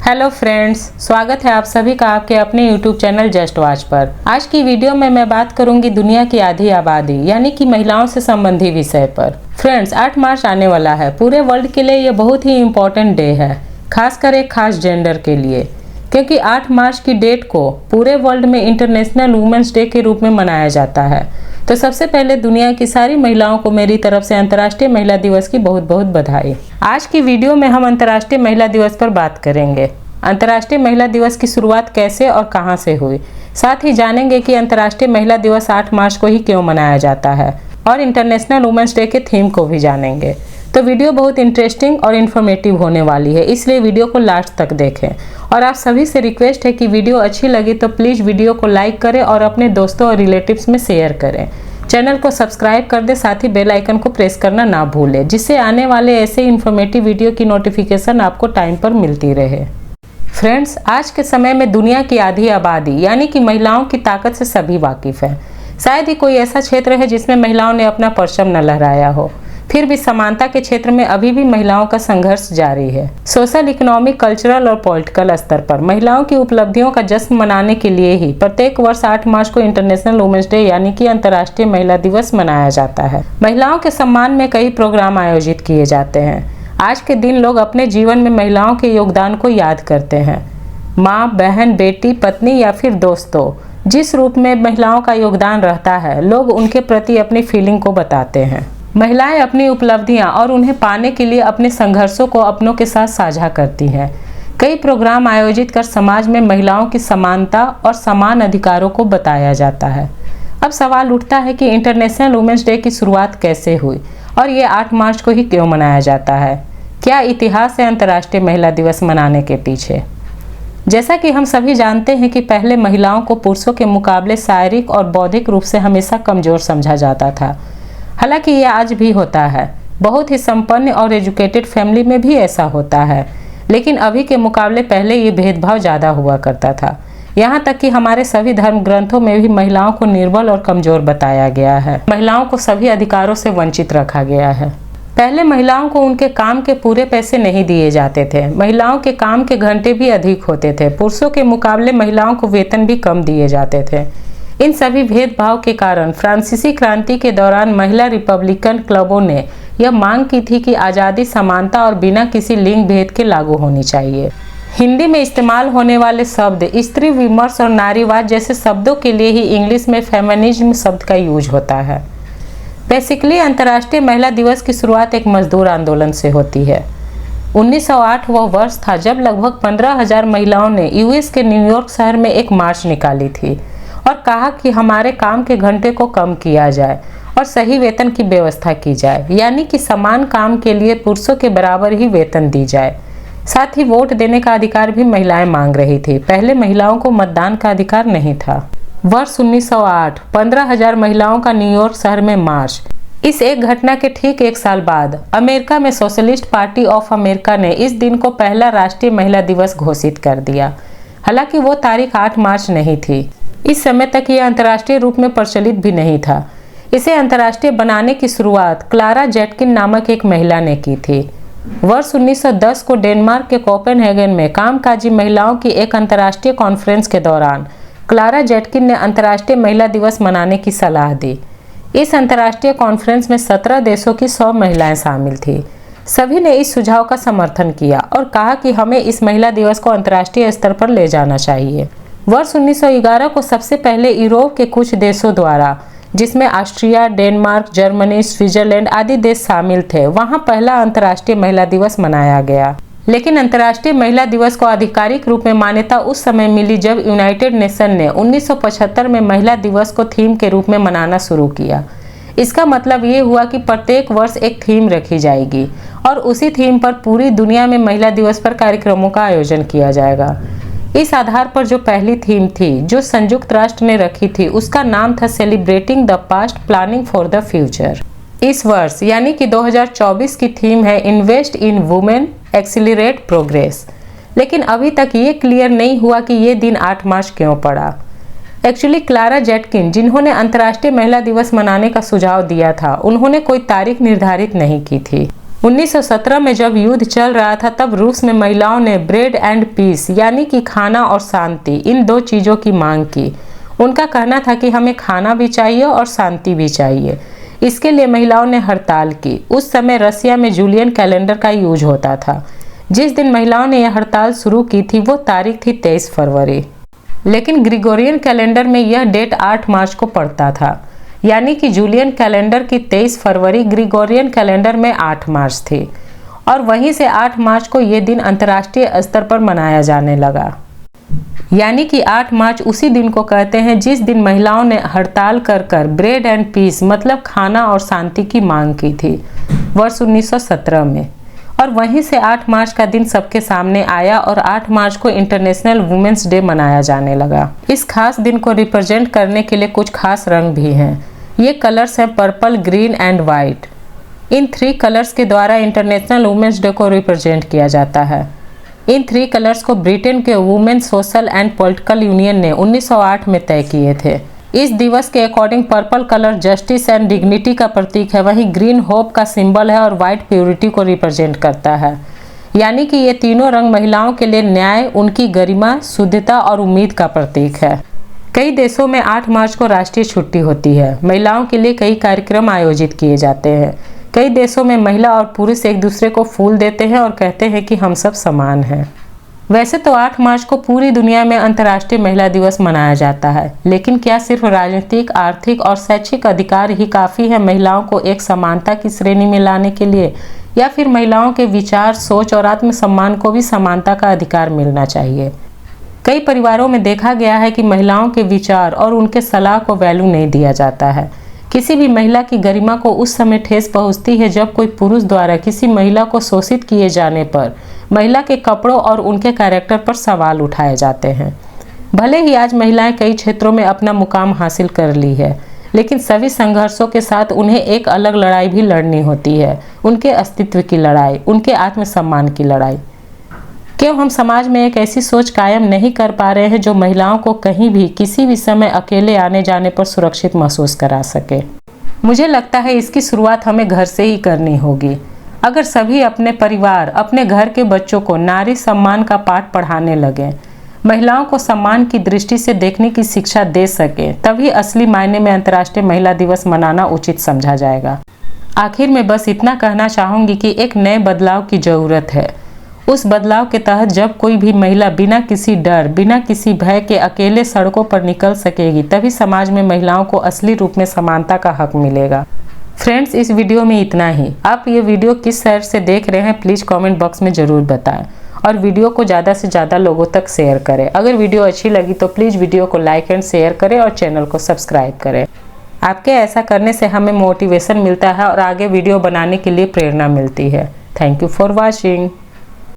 Hello friends, स्वागत है आप सभी का आपके अपने यूट्यूब चैनल जस्ट वॉच पर। आज की वीडियो में मैं बात करूंगी दुनिया की आधी आबादी यानी कि महिलाओं से संबंधी विषय पर। फ्रेंड्स, 8 मार्च आने वाला है। पूरे वर्ल्ड के लिए ये बहुत ही इम्पोर्टेंट डे है, खासकर एक खास जेंडर के लिए, क्योंकि 8 मार्च की डेट को पूरे वर्ल्ड में इंटरनेशनल वुमेन्स डे के रूप में मनाया जाता है। तो सबसे पहले दुनिया की सारी महिलाओं को मेरी तरफ से अंतर्राष्ट्रीय महिला दिवस की बहुत बहुत बधाई। आज की वीडियो में हम अंतर्राष्ट्रीय महिला दिवस पर बात करेंगे। अंतर्राष्ट्रीय महिला दिवस की शुरुआत कैसे और कहां से हुई, साथ ही जानेंगे कि अंतर्राष्ट्रीय महिला दिवस 8 मार्च को ही क्यों मनाया जाता है और इंटरनेशनल वुमेन्स डे के थीम को भी जानेंगे। तो वीडियो बहुत इंटरेस्टिंग और इन्फॉर्मेटिव होने वाली है, इसलिए वीडियो को लास्ट तक देखें। और आप सभी से रिक्वेस्ट है कि वीडियो अच्छी लगी तो प्लीज़ वीडियो को लाइक करें और अपने दोस्तों और रिलेटिव्स में शेयर करें। चैनल को सब्सक्राइब कर दें, साथ ही बेल आइकन को प्रेस करना ना भूलें, जिससे आने वाले ऐसे इन्फॉर्मेटिव वीडियो की नोटिफिकेशन आपको टाइम पर मिलती रहे। फ्रेंड्स, आज के समय में दुनिया की आधी आबादी यानी कि महिलाओं की ताकत से सभी वाकिफ हैं। शायद ही कोई ऐसा क्षेत्र है जिसमें महिलाओं ने अपना परचम न लहराया हो। फिर भी समानता के क्षेत्र में अभी भी महिलाओं का संघर्ष जारी है। सोशल, इकोनॉमिक, कल्चरल और पॉलिटिकल स्तर पर महिलाओं की उपलब्धियों का जश्न मनाने के लिए ही प्रत्येक वर्ष 8 मार्च को इंटरनेशनल वुमेन्स डे यानी कि अंतर्राष्ट्रीय महिला दिवस मनाया जाता है। महिलाओं के सम्मान में कई प्रोग्राम आयोजित किए जाते हैं। आज के दिन लोग अपने जीवन में महिलाओं के योगदान को याद करते हैं। माँ, बहन, बेटी, पत्नी या फिर दोस्तों, जिस रूप में महिलाओं का योगदान रहता है, लोग उनके प्रति अपनी फीलिंग को बताते हैं। महिलाएं अपनी उपलब्धियां और उन्हें पाने के लिए अपने संघर्षों को अपनों के साथ साझा करती हैं। कई प्रोग्राम आयोजित कर समाज में महिलाओं की समानता और समान अधिकारों को बताया जाता है। अब सवाल उठता है कि इंटरनेशनल वुमेन्स डे की शुरुआत कैसे हुई और ये 8 मार्च को ही क्यों मनाया जाता है। क्या इतिहास है अंतर्राष्ट्रीय महिला दिवस मनाने के पीछे? जैसा कि हम सभी जानते हैं कि पहले महिलाओं को पुरुषों के मुकाबले शारीरिक और बौद्धिक रूप से हमेशा कमजोर समझा जाता था। हालांकि ये आज भी होता है। बहुत ही संपन्न और एजुकेटेड फैमिली में भी ऐसा होता है, लेकिन अभी के मुकाबले पहले ये भेदभाव ज़्यादा हुआ करता था। यहाँ तक कि हमारे सभी धर्म ग्रंथों में भी महिलाओं को निर्बल और कमजोर बताया गया है। महिलाओं को सभी अधिकारों से वंचित रखा गया है। पहले महिलाओं को उनके काम के पूरे पैसे नहीं दिए जाते थे। महिलाओं के काम के घंटे भी अधिक होते थे। पुरुषों के मुकाबले महिलाओं को वेतन भी कम दिए जाते थे। इन सभी भेदभाव के कारण फ्रांसीसी क्रांति के दौरान महिला रिपब्लिकन क्लबों ने यह मांग की थी कि आज़ादी, समानता और बिना किसी लिंग भेद के लागू होनी चाहिए। हिंदी में इस्तेमाल होने वाले शब्द स्त्री विमर्श और नारीवाद जैसे शब्दों के लिए ही इंग्लिश में फेमिनिज्म शब्द का यूज होता है। बेसिकली अंतर्राष्ट्रीय महिला दिवस की शुरुआत एक मजदूर आंदोलन से होती है। 1908 वह वर्ष था जब लगभग 15,000 महिलाओं ने यूएस के न्यूयॉर्क शहर में एक मार्च निकाली थी और कहा कि हमारे काम के घंटे को कम किया जाए और सही वेतन की व्यवस्था की जाए, यानी कि समान काम के लिए पुरुषों के बराबर ही वेतन दी जाए। साथ ही वोट देने का अधिकार भी महिलाएं मांग रही थी। पहले महिलाओं को मतदान का अधिकार नहीं था। वर्ष 1908 15,000 महिलाओं का न्यूयॉर्क शहर में मार्च। इस एक घटना के ठीक एक साल बाद अमेरिका में सोशलिस्ट पार्टी ऑफ अमेरिका ने इस दिन को पहला राष्ट्रीय महिला दिवस घोषित कर दिया। हालांकि वो तारीख 8 मार्च नहीं थी। इस समय तक यह अंतर्राष्ट्रीय रूप में प्रचलित भी नहीं था। इसे अंतर्राष्ट्रीय बनाने की शुरुआत क्लारा जेटकिन नामक एक महिला ने की थी। वर्ष 1910 को डेनमार्क के कोपेनहेगन में कामकाजी महिलाओं की एक अंतर्राष्ट्रीय कॉन्फ्रेंस के दौरान क्लारा जेटकिन ने अंतर्राष्ट्रीय महिला दिवस मनाने की सलाह दी। इस अंतर्राष्ट्रीय कॉन्फ्रेंस में 17 देशों की 100 महिलाएं शामिल थी। सभी ने इस सुझाव का समर्थन किया और कहा कि हमें इस महिला दिवस को अंतर्राष्ट्रीय स्तर पर ले जाना चाहिए। वर्ष 1911 को सबसे पहले यूरोप के कुछ देशों द्वारा, जिसमें ऑस्ट्रिया, डेनमार्क, जर्मनी, स्विट्जरलैंड आदि देश शामिल थे, वहां पहला अंतर्राष्ट्रीय महिला दिवस मनाया गया। लेकिन अंतर्राष्ट्रीय महिला दिवस को आधिकारिक रूप में मान्यता उस समय मिली जब यूनाइटेड नेशन ने 1975 में महिला दिवस को थीम के रूप में मनाना शुरू किया। इसका मतलब ये हुआ कि प्रत्येक वर्ष एक थीम रखी जाएगी और उसी थीम पर पूरी दुनिया में महिला दिवस पर कार्यक्रमों का आयोजन किया जाएगा। इस आधार पर जो पहली थीम थी जो संयुक्त राष्ट्र ने रखी थी, उसका नाम था celebrating the past, planning for the future. इस वर्ष यानी कि 2024 की थीम है invest in women, accelerate progress. लेकिन अभी तक ये क्लियर नहीं हुआ कि ये दिन 8 मार्च क्यों पड़ा। एक्चुअली क्लारा जेटकिन, जिन्होंने अंतर्राष्ट्रीय महिला दिवस मनाने का सुझाव दिया था, उन्होंने कोई तारीख निर्धारित नहीं की थी। 1917 में जब युद्ध चल रहा था तब रूस में महिलाओं ने ब्रेड एंड पीस यानी कि खाना और शांति, इन दो चीज़ों की मांग की। उनका कहना था कि हमें खाना भी चाहिए और शांति भी चाहिए। इसके लिए महिलाओं ने हड़ताल की। उस समय रसिया में जूलियन कैलेंडर का यूज होता था। जिस दिन महिलाओं ने यह हड़ताल शुरू की थी वो तारीख थी 23 फरवरी, लेकिन ग्रिगोरियन कैलेंडर में यह डेट 8 मार्च को पड़ता था, यानी कि जूलियन कैलेंडर की 23 फरवरी ग्रिगोरियन कैलेंडर में 8 मार्च थी। और वहीं से 8 मार्च को ये दिन अंतर्राष्ट्रीय स्तर पर मनाया जाने लगा। यानी कि 8 मार्च उसी दिन को कहते हैं जिस दिन महिलाओं ने हड़ताल कर ब्रेड एंड पीस मतलब खाना और शांति की मांग की थी, वर्ष 1917 में। और वहीं से 8 मार्च का दिन सबके सामने आया और 8 मार्च को इंटरनेशनल वुमेन्स डे मनाया जाने लगा। इस खास दिन को रिप्रेजेंट करने के लिए कुछ खास रंग भी हैं। ये कलर्स हैं purple, green and white. In 3 colours के द्वारा इंटरनेशनल वुमेन्स डे को रिप्रेजेंट किया जाता है। इन 3 कलर्स को ब्रिटेन के women social and political union ने 1908 में तय किए थे। इस दिवस के according purple colour justice and dignity का प्रतीक है, वहीं ग्रीन होप का सिंबल है और वाइट प्योरिटी को रिप्रेजेंट करता है। यानी कि ये तीनों रंग महिलाओं के लिए न्याय, उनकी गरिमा, शुद्धता और उम्मीद का प्रतीक है। कई देशों में 8 मार्च को राष्ट्रीय छुट्टी होती है। महिलाओं के लिए कई कार्यक्रम आयोजित किए जाते हैं। कई देशों में महिला और पुरुष एक दूसरे को फूल देते हैं और कहते हैं कि हम सब समान हैं। वैसे तो 8 मार्च को पूरी दुनिया में अंतर्राष्ट्रीय महिला दिवस मनाया जाता है, लेकिन क्या सिर्फ राजनीतिक, आर्थिक और शैक्षिक अधिकार ही काफ़ी है महिलाओं को एक समानता की श्रेणी में लाने के लिए, या फिर महिलाओं के विचार, सोच और आत्मसम्मान को भी समानता का अधिकार मिलना चाहिए? कई परिवारों में देखा गया है कि महिलाओं के विचार और उनके सलाह को वैल्यू नहीं दिया जाता है। किसी भी महिला की गरिमा को उस समय ठेस पहुंचती है जब कोई पुरुष द्वारा किसी महिला को शोषित किए जाने पर महिला के कपड़ों और उनके कैरेक्टर पर सवाल उठाए जाते हैं। भले ही आज महिलाएं कई क्षेत्रों में अपना मुकाम हासिल कर ली है, लेकिन सभी संघर्षों के साथ उन्हें एक अलग लड़ाई भी लड़नी होती है, उनके अस्तित्व की लड़ाई, उनके आत्मसम्मान की लड़ाई। क्यों हम समाज में एक ऐसी सोच कायम नहीं कर पा रहे हैं जो महिलाओं को कहीं भी किसी भी समय अकेले आने जाने पर सुरक्षित महसूस करा सके? मुझे लगता है इसकी शुरुआत हमें घर से ही करनी होगी। अगर सभी अपने परिवार, अपने घर के बच्चों को नारी सम्मान का पाठ पढ़ाने लगे, महिलाओं को सम्मान की दृष्टि से देखने की शिक्षा दे सके, तभी असली मायने में अंतर्राष्ट्रीय महिला दिवस मनाना उचित समझा जाएगा। आखिर में बस इतना कहना चाहूँगी कि एक नए बदलाव की ज़रूरत है। उस बदलाव के तहत जब कोई भी महिला बिना किसी डर, बिना किसी भय के अकेले सड़कों पर निकल सकेगी, तभी समाज में महिलाओं को असली रूप में समानता का हक मिलेगा। फ्रेंड्स, इस वीडियो में इतना ही। आप ये वीडियो किस शहर से देख रहे हैं प्लीज़ कमेंट बॉक्स में ज़रूर बताएं और वीडियो को ज़्यादा से ज़्यादा लोगों तक शेयर करें। अगर वीडियो अच्छी लगी तो प्लीज़ वीडियो को लाइक एंड शेयर करें और चैनल को सब्सक्राइब करें। आपके ऐसा करने से हमें मोटिवेशन मिलता है और आगे वीडियो बनाने के लिए प्रेरणा मिलती है। Thank you for watching.